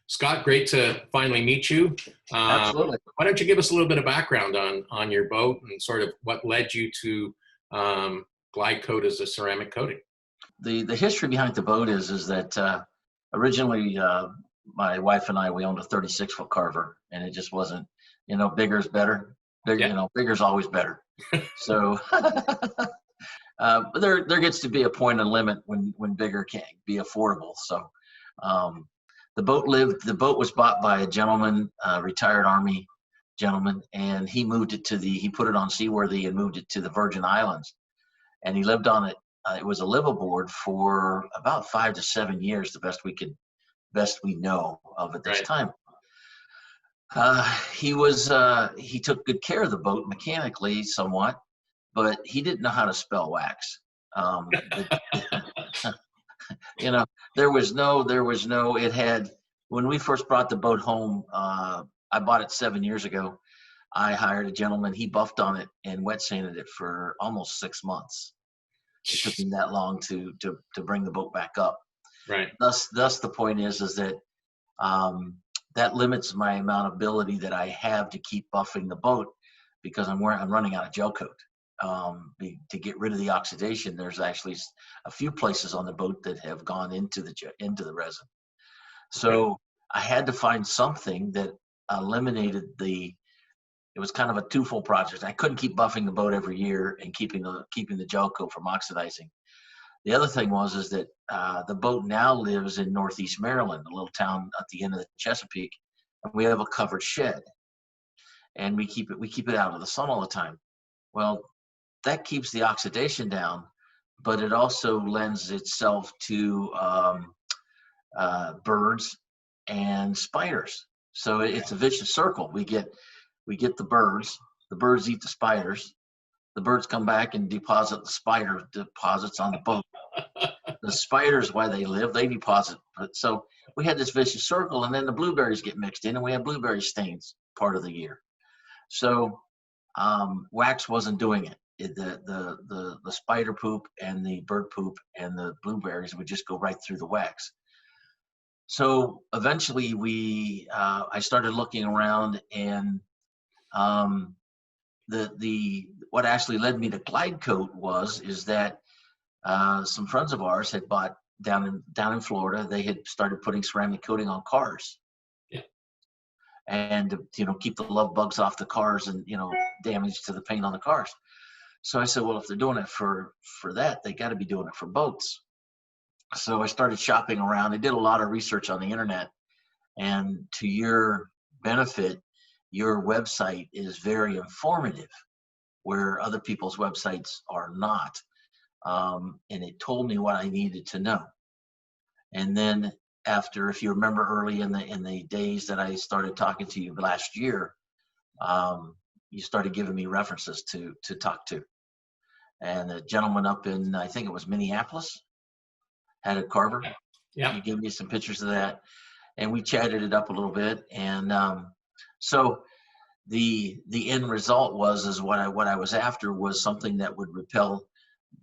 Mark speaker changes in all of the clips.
Speaker 1: Scott, great to finally meet you.
Speaker 2: Absolutely.
Speaker 1: Why don't you give us a little bit of background on your boat and sort of what led you to Glidecoat as a ceramic coating?
Speaker 2: The history behind the boat is that originally my wife and I, we owned a 36-foot Carver, and it just wasn't, bigger is better.
Speaker 1: Yeah.
Speaker 2: Bigger is always better. So but there gets to be a point and limit when bigger can't be affordable. So the boat was bought by a gentleman, retired Army gentleman, and he put it on seaworthy and moved it to the Virgin Islands, and he lived on it. It was a liveaboard for about 5 to 7 years, the best we know of at this
Speaker 1: Right.
Speaker 2: time. He took good care of the boat mechanically somewhat, but he didn't know how to spell wax. When we first brought the boat home, I bought it 7 years ago. I hired a gentleman, he buffed on it and wet sanded it for almost 6 months. It took him that long to bring the boat back up.
Speaker 1: Right.
Speaker 2: Thus the point is that that limits my amount of ability that I have to keep buffing the boat, because I'm running out of gel coat. To get rid of the oxidation, there's actually a few places on the boat that have gone into the resin. So
Speaker 1: Okay.
Speaker 2: I had to find something that eliminated it was kind of a twofold project. I couldn't keep buffing the boat every year and keeping the gel coat from oxidizing. The other thing is that the boat now lives in Northeast Maryland, a little town at the end of the Chesapeake, and we have a covered shed, and we keep it out of the sun all the time. Well, that keeps the oxidation down, but it also lends itself to birds and spiders. So it's a vicious circle. We get the birds eat the spiders, the birds come back and deposit the spider deposits on the boat. The spiders, why they live, they deposit. So we had this vicious circle, and then the blueberries get mixed in, and we have blueberry stains part of the year. So wax wasn't doing it. The spider poop and the bird poop and the blueberries would just go right through the wax. So eventually I started looking around, and what actually led me to Glidecoat is that some friends of ours had bought down in Florida. They had started putting ceramic coating on cars.
Speaker 1: Yeah.
Speaker 2: And to keep the love bugs off the cars and damage to the paint on the cars. So I said, well, if they're doing it for that, they got to be doing it for boats. So I started shopping around. I did a lot of research on the internet, and to your benefit, your website is very informative, where other people's websites are not. And it told me what I needed to know. And then after, if you remember early in the days that I started talking to you last year, you started giving me references to talk to. And a gentleman up in, I think it was Minneapolis, had a Carver.
Speaker 1: Yeah.
Speaker 2: He gave me some pictures of that, and we chatted it up a little bit. And so the end result is what I was after was something that would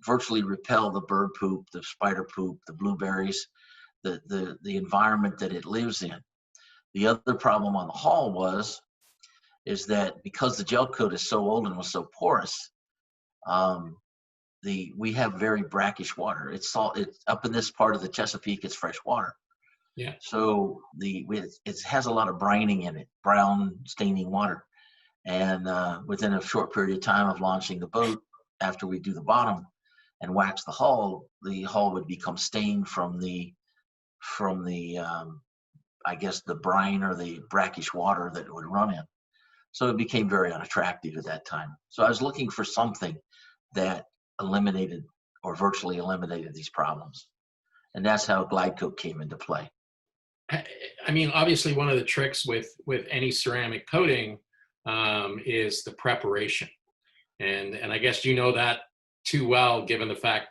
Speaker 2: virtually repel the bird poop, the spider poop, the blueberries, the environment that it lives in. The other problem on the hull is that because the gel coat is so old and was so porous, we have very brackish water. It's up in this part of the Chesapeake, it's fresh water.
Speaker 1: Yeah.
Speaker 2: So it has a lot of brining in it, brown staining water. And within a short period of time of launching the boat, after we do the bottom and wax the hull would become stained from the I guess the brine or the brackish water that it would run in. So it became very unattractive at that time. So I was looking for something that eliminated or virtually eliminated these problems. And that's how Glidecoat came into play.
Speaker 1: I mean, obviously one of the tricks with any ceramic coating is the preparation. And I guess you know that too well, given the fact,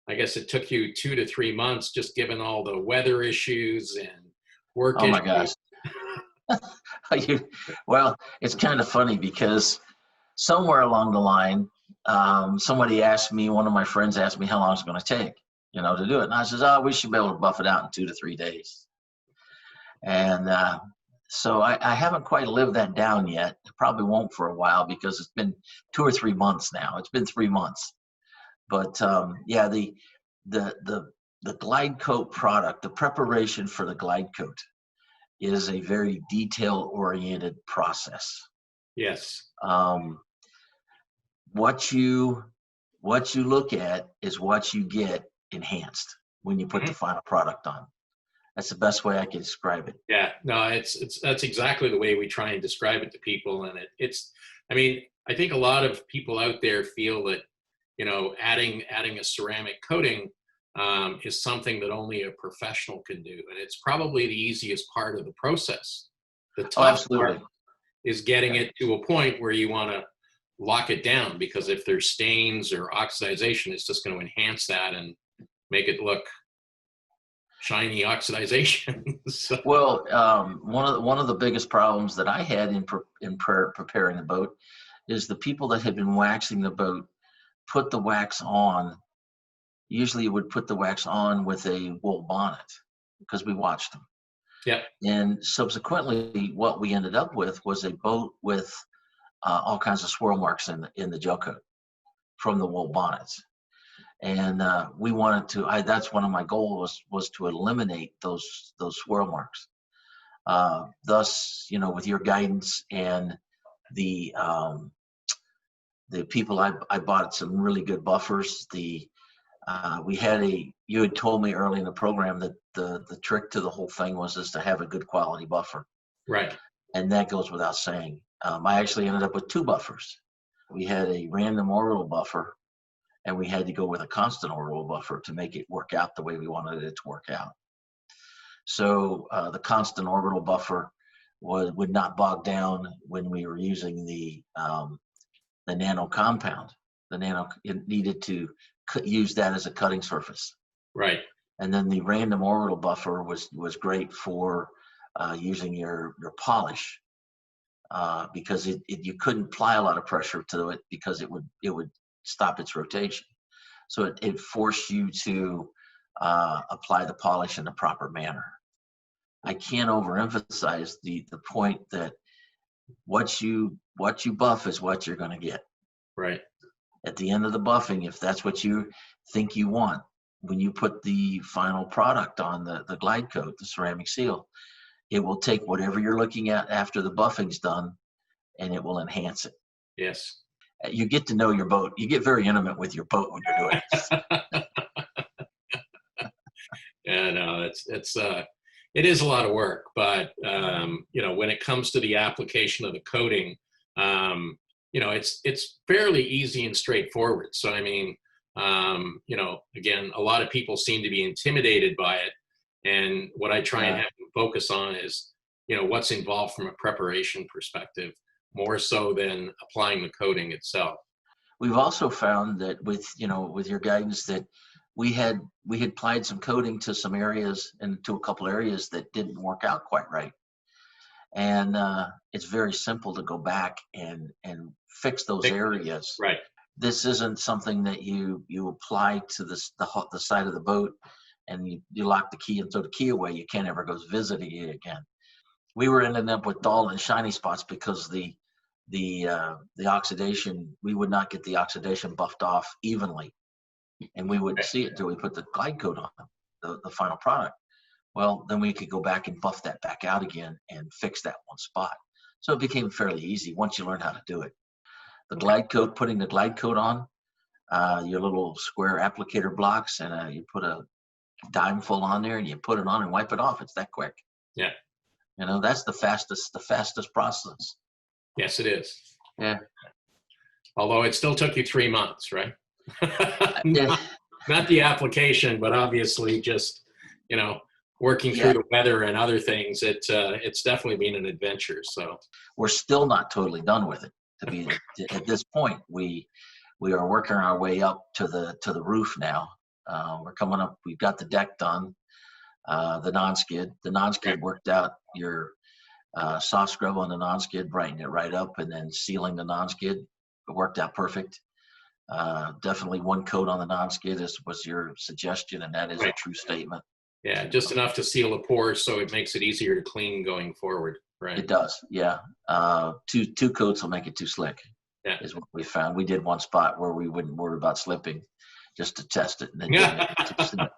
Speaker 1: I guess it took you 2 to 3 months, just given all the weather issues and work
Speaker 2: Oh my
Speaker 1: issues.
Speaker 2: gosh. Well, it's kind of funny because somewhere along the line, one of my friends asked me how long it's going to take, to do it. And I says, we should be able to buff it out in 2 to 3 days. And so I haven't quite lived that down yet. I probably won't for a while because it's been 2 or 3 months now. It's been 3 months. But yeah, the Glidecoat product, the preparation for the Glidecoat is a very detail-oriented process.
Speaker 1: Yes.
Speaker 2: What you look at is what you get enhanced when you put the final product on. That's the best way I can describe it.
Speaker 1: Yeah, no, that's exactly the way we try and describe it to people. And I mean, I think a lot of people out there feel that, you know, adding a ceramic coating is something that only a professional can do. And it's probably the easiest part of the process. The
Speaker 2: Oh,
Speaker 1: tough
Speaker 2: absolutely.
Speaker 1: part is getting it to a point where you want to lock it down, because if there's stains or oxidization, it's just going to enhance that and make it look shiny oxidization. So,
Speaker 2: Well, one of the biggest problems that I had in preparing the boat is the people that had been waxing the boat put the wax on. Usually, would put the wax on with a wool bonnet because we watched them.
Speaker 1: yeah,
Speaker 2: And subsequently, what we ended up with was a boat with all kinds of swirl marks in the gel coat from the wool bonnets. And we wanted to. That's one of my goals was to eliminate those swirl marks. Thus, you know, with your guidance and the people, I bought some really good buffers. You had told me early in the program that the trick to the whole thing was just to have a good quality buffer,
Speaker 1: right.
Speaker 2: and that goes without saying. I actually ended up with 2 buffers. We had a random orbital buffer, and we had to go with a constant orbital buffer to make it work out the way we wanted it to work out. So the constant orbital buffer would not bog down when we were using the nano compound. It needed to use that as a cutting surface.
Speaker 1: Right.
Speaker 2: And then the random orbital buffer was great for using your polish because you couldn't apply a lot of pressure to it because it would stop its rotation. So it forced you to apply the polish in the proper manner. I can't overemphasize the point that what you buff is what you're going to get.
Speaker 1: Right.
Speaker 2: At the end of the buffing, if that's what you think you want, when you put the final product on the Glidecoat, the ceramic seal, it will take whatever you're looking at after the buffing's done, and it will enhance it.
Speaker 1: Yes.
Speaker 2: You get to know your boat. You get very intimate with your boat when you're doing it.
Speaker 1: Yeah, no, it is a lot of work, but you know, when it comes to the application of the coating, you know, it's fairly easy and straightforward. So I mean, you know, again, a lot of people seem to be intimidated by it, and what I try and have them focus on is, you know, what's involved from a preparation perspective, more so than applying the coating itself.
Speaker 2: We've also found that with your guidance that we had applied some coating to some areas and to a couple areas that didn't work out quite right. And it's very simple to go back and fix those areas.
Speaker 1: Right.
Speaker 2: This isn't something that you apply to the side of the boat and you lock the key and throw the key away. You can't ever go visiting it again. We were ending up with dull and shiny spots because the oxidation, we would not get the oxidation buffed off evenly, and we wouldn't see it until we put the Glidecoat on the final product. Well, then we could go back and buff that back out again and fix that one spot. So it became fairly easy once you learn how to do it. The Glidecoat, putting the Glidecoat on, your little square applicator blocks, and you put a dime full on there, and you put it on and wipe it off. It's that quick.
Speaker 1: Yeah.
Speaker 2: You know, that's the fastest process.
Speaker 1: Yes, it is.
Speaker 2: Yeah.
Speaker 1: Although it still took you 3 months, right?
Speaker 2: Yeah.
Speaker 1: Not the application, but obviously just, you know, working through the weather and other things. It's definitely been an adventure. So
Speaker 2: we're still not totally done with it. To be at this point, we are working our way up to the roof now. We're coming up. We've got the deck done. The non-skid worked out. Your soft scrub on the non-skid, brightened it right up, and then sealing the non-skid, it worked out perfect. Definitely one coat on the non-skid was your suggestion, and that is a true statement.
Speaker 1: Yeah, just enough to seal the pores so it makes it easier to clean going forward, right?
Speaker 2: It does, yeah. Two coats will make it too slick,
Speaker 1: Yeah.
Speaker 2: is what we found. We did one spot where we wouldn't worry about slipping just to test it, and it didn't
Speaker 1: Yeah.
Speaker 2: make it too slick.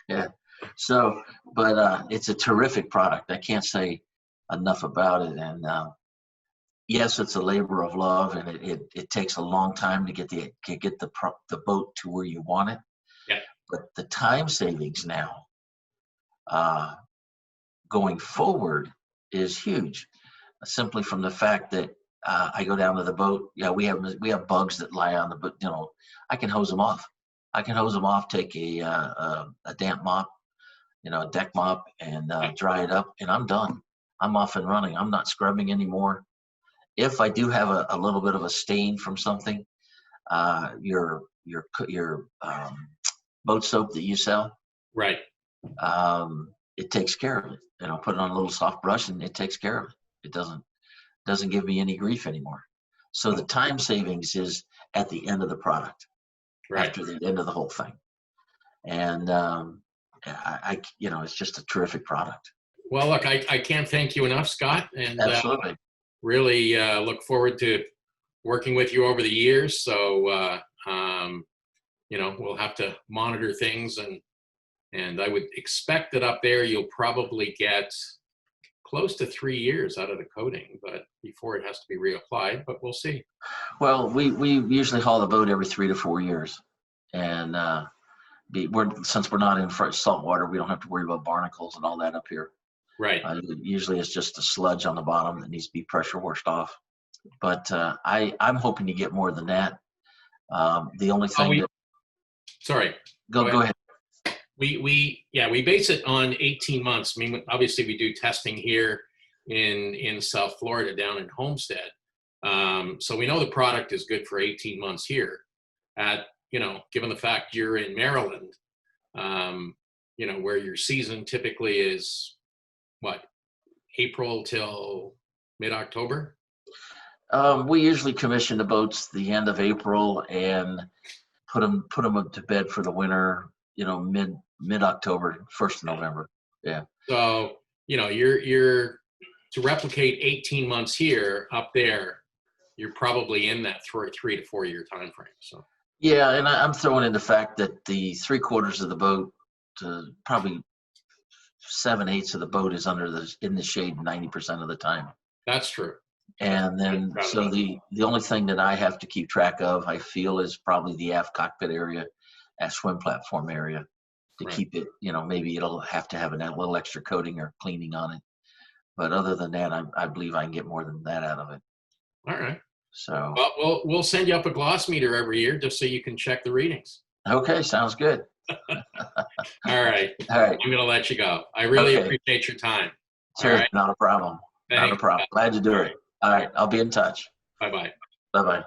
Speaker 2: Yeah. So, but it's a terrific product. I can't say enough about it. And yes, it's a labor of love, and it takes a long time to get the boat to where you want it.
Speaker 1: Yeah.
Speaker 2: But the time savings now, going forward, is huge. Simply from the fact that I go down to the boat. Yeah, we have bugs that lie on the boat. You know, I can hose them off. Take a damp mop, a deck mop, and dry it up, and I'm done. I'm off and running. I'm not scrubbing anymore. If I do have a little bit of a stain from something, your boat soap that you sell,
Speaker 1: Right.
Speaker 2: it takes care of it. Put it on a little soft brush, and it takes care of it. It doesn't give me any grief anymore. So the time savings is at the end of the product,
Speaker 1: Right.
Speaker 2: after the end of the whole thing, and it's just a terrific product.
Speaker 1: Well, look, I can't thank you enough, Scott, and
Speaker 2: Absolutely.
Speaker 1: really look forward to working with you over the years. So, we'll have to monitor things, and I would expect that up there you'll probably get close to 3 years out of the coating, but before it has to be reapplied, but we'll see.
Speaker 2: Well, we usually haul the boat every 3 to 4 years, and since we're not in salt water, we don't have to worry about barnacles and all that up here.
Speaker 1: Right.
Speaker 2: Usually it's just a sludge on the bottom that needs to be pressure washed off. But I'm hoping to get more than that. The only thing
Speaker 1: sorry.
Speaker 2: Go ahead.
Speaker 1: We base it on 18 months. I mean, obviously we do testing here in South Florida down in Homestead. So we know the product is good for 18 months here. Given the fact you're in Maryland, where your season typically is what, April till mid-October?
Speaker 2: We usually commission the boats the end of April and put them up to bed for the winter, mid-October, 1st of November. Yeah.
Speaker 1: So, you're to replicate 18 months here, up there, you're probably in that 3 to 4 year time frame. So. Yeah,
Speaker 2: and I'm throwing in the fact that the 3/4 of the boat, probably 7/8 of the boat is in the shade 90% of the time.
Speaker 1: That's true.
Speaker 2: And then, so the only thing that I have to keep track of, I feel, is probably the aft cockpit area, that swim platform area, to keep it, maybe it'll have to have a little extra coating or cleaning on it. But other than that, I believe I can get more than that out of it.
Speaker 1: All right.
Speaker 2: So.
Speaker 1: Well, we'll send you up a gloss meter every year just so you can check the readings.
Speaker 2: Okay, sounds good.
Speaker 1: All right.
Speaker 2: All right.
Speaker 1: I'm going to let you go. I really appreciate your time.
Speaker 2: Sure, right. Not a problem.
Speaker 1: Thanks.
Speaker 2: Not a problem. Glad to do it. All right, I'll be in touch.
Speaker 1: Bye-bye.
Speaker 2: Bye-bye.